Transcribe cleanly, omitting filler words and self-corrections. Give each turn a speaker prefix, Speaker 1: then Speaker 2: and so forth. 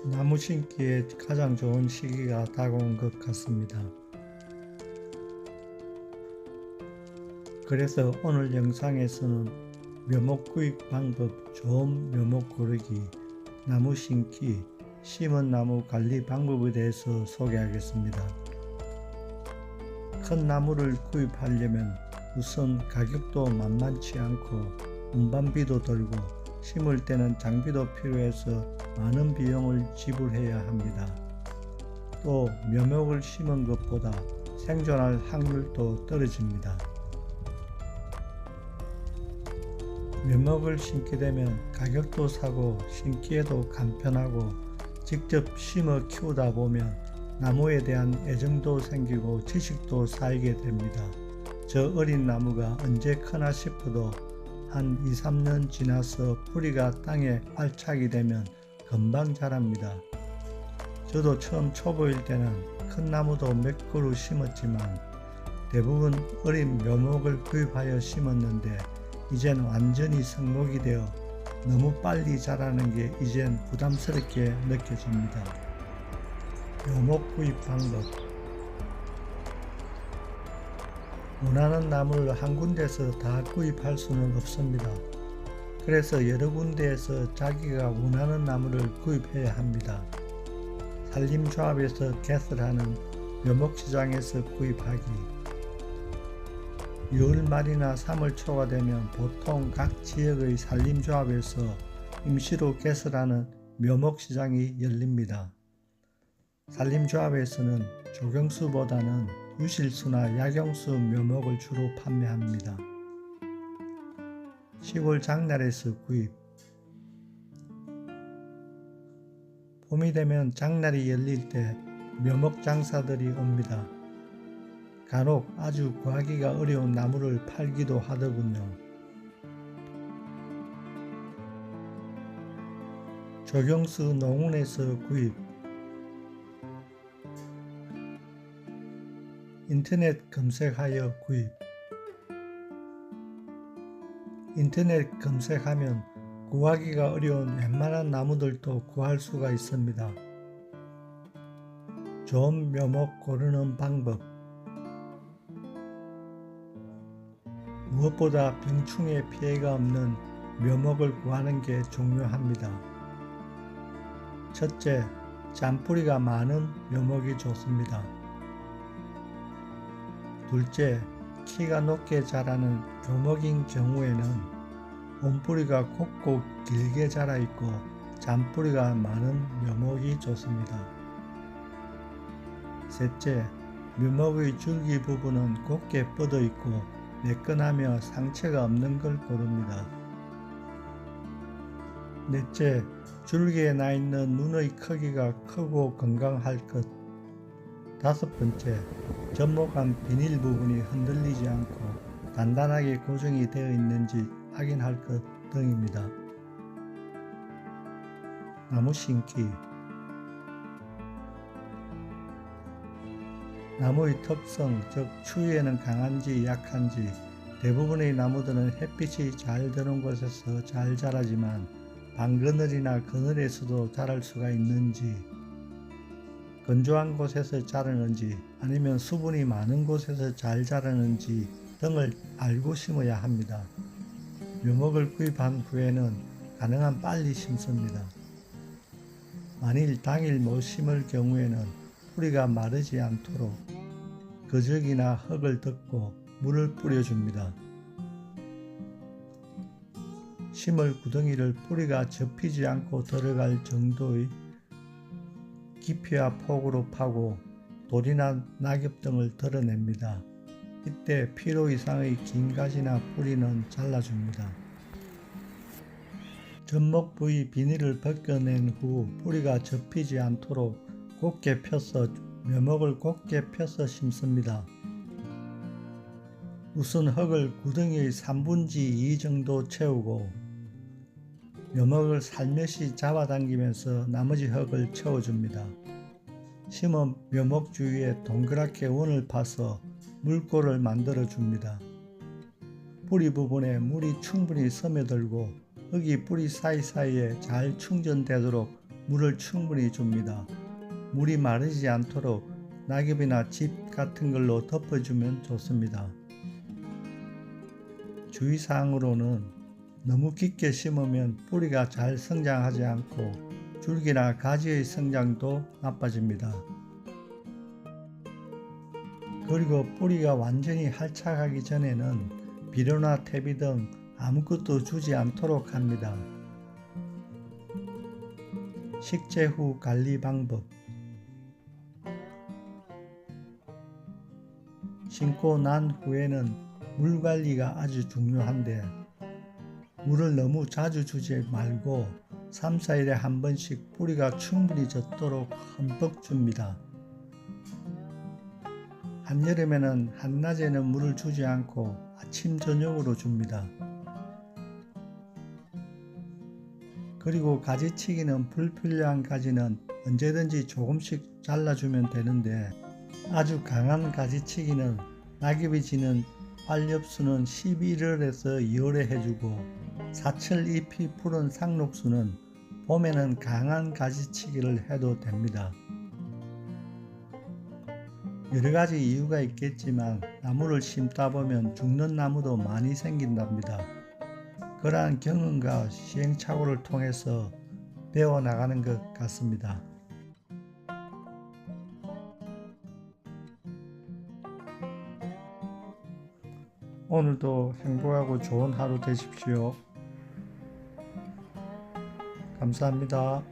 Speaker 1: 나무 심기에 가장 좋은 시기가 다가온 것 같습니다. 그래서 오늘 영상에서는 묘목 구입 방법, 좋은 묘목 고르기, 나무 심기, 심은 나무 관리 방법에 대해서 소개하겠습니다. 큰 나무를 구입하려면 우선 가격도 만만치 않고 운반비도 들고 심을 때는 장비도 필요해서 많은 비용을 지불해야 합니다. 또 묘목을 심은 것보다 생존할 확률도 떨어집니다. 묘목을 심게 되면 가격도 싸고 심기에도 간편하고 직접 심어 키우다 보면 나무에 대한 애정도 생기고 지식도 쌓이게 됩니다. 저 어린 나무가 언제 크나 싶어도 한 2-3년 지나서 뿌리가 땅에 활착이 되면 금방 자랍니다. 저도 처음 초보일 때는 큰 나무도 몇 그루 심었지만 대부분 어린 묘목을 구입하여 심었는데 이젠 완전히 성목이 되어 너무 빨리 자라는 게 이젠 부담스럽게 느껴집니다. 묘목 구입 방법. 원하는 나무를 한 군데서 다 구입할 수는 없습니다. 그래서 여러 군데에서 자기가 원하는 나무를 구입해야 합니다. 산림조합에서 개설하는 묘목시장에서 구입하기. 6월 말이나 3월 초가 되면 보통 각 지역의 산림조합에서 임시로 개설하는 묘목시장이 열립니다. 산림조합에서는 조경수보다는 유실수나 약용수 묘목을 주로 판매합니다. 시골 장날에서 구입. 봄이 되면 장날이 열릴 때 묘목 장사들이 옵니다. 간혹 아주 구하기가 어려운 나무를 팔기도 하더군요. 조경수 농원에서 구입. 인터넷 검색하여 구입. 인터넷 검색하면 구하기가 어려운 웬만한 나무들도 구할 수가 있습니다. 좋은 묘목 고르는 방법. 무엇보다 병충해 피해가 없는 묘목을 구하는 게 중요합니다. 첫째, 잔뿌리가 많은 묘목이 좋습니다. 둘째, 키가 높게 자라는 묘목인 경우에는 온뿌리가 곱고 길게 자라 있고 잔뿌리가 많은 묘목이 좋습니다. 셋째, 묘목의 줄기 부분은 곱게 뻗어 있고 매끈하며 상처가 없는 걸 고릅니다. 넷째, 줄기에 나 있는 눈의 크기가 크고 건강할 것. 다섯 번째, 접목한 비닐 부분이 흔들리지 않고 단단하게 고정이 되어 있는지 확인할 것 등입니다. 나무 심기. 나무의 특성, 즉 추위에는 강한지 약한지, 대부분의 나무들은 햇빛이 잘 드는 곳에서 잘 자라지만 방그늘이나 그늘에서도 자랄 수가 있는지, 건조한 곳에서 자라는지 아니면 수분이 많은 곳에서 잘 자라는지 등을 알고 심어야 합니다. 묘목을 구입한 후에는 가능한 빨리 심습니다. 만일 당일 못 심을 경우에는 뿌리가 마르지 않도록 거적이나 흙을 덮고 물을 뿌려줍니다. 심을 구덩이를 뿌리가 접히지 않고 들어갈 정도의 깊이와 폭으로 파고 돌이나 낙엽 등을 드러냅니다. 이때 필요 이상의 긴 가지나 뿌리는 잘라줍니다. 접목 부위 비닐을 벗겨낸 후 뿌리가 접히지 않도록 곧게 펴서 묘목을 곧게 펴서 심습니다. 우선 흙을 구덩이의 3분의 2 정도 채우고 묘목을 살며시 잡아당기면서 나머지 흙을 채워줍니다. 심은 묘목 주위에 동그랗게 원을 파서 물골을 만들어 줍니다. 뿌리 부분에 물이 충분히 스며들고 흙이 뿌리 사이사이에 잘 충전되도록 물을 충분히 줍니다. 물이 마르지 않도록 낙엽이나 집 같은 걸로 덮어주면 좋습니다. 주의사항으로는 너무 깊게 심으면 뿌리가 잘 성장하지 않고 줄기나 가지의 성장도 나빠집니다. 그리고 뿌리가 완전히 활착하기 전에는 비료나 퇴비 등 아무것도 주지 않도록 합니다. 식재 후 관리 방법. 심고 난 후에는 물 관리가 아주 중요한데 물을 너무 자주 주지 말고 3, 4일에 한 번씩 뿌리가 충분히 젖도록 흠뻑 줍니다. 한여름에는 한낮에는 물을 주지 않고 아침 저녁으로 줍니다. 그리고 가지치기는 불필요한 가지는 언제든지 조금씩 잘라주면 되는데 아주 강한 가지치기는 낙엽이 지는 활엽수는 11월에서 2월에 해주고 사철 잎이 푸른 상록수는 봄에는 강한 가지치기를 해도 됩니다. 여러가지 이유가 있겠지만 나무를 심다 보면 죽는 나무도 많이 생긴답니다. 그러한 경험과 시행착오를 통해서 배워나가는 것 같습니다. 오늘도 행복하고 좋은 하루 되십시오. 감사합니다.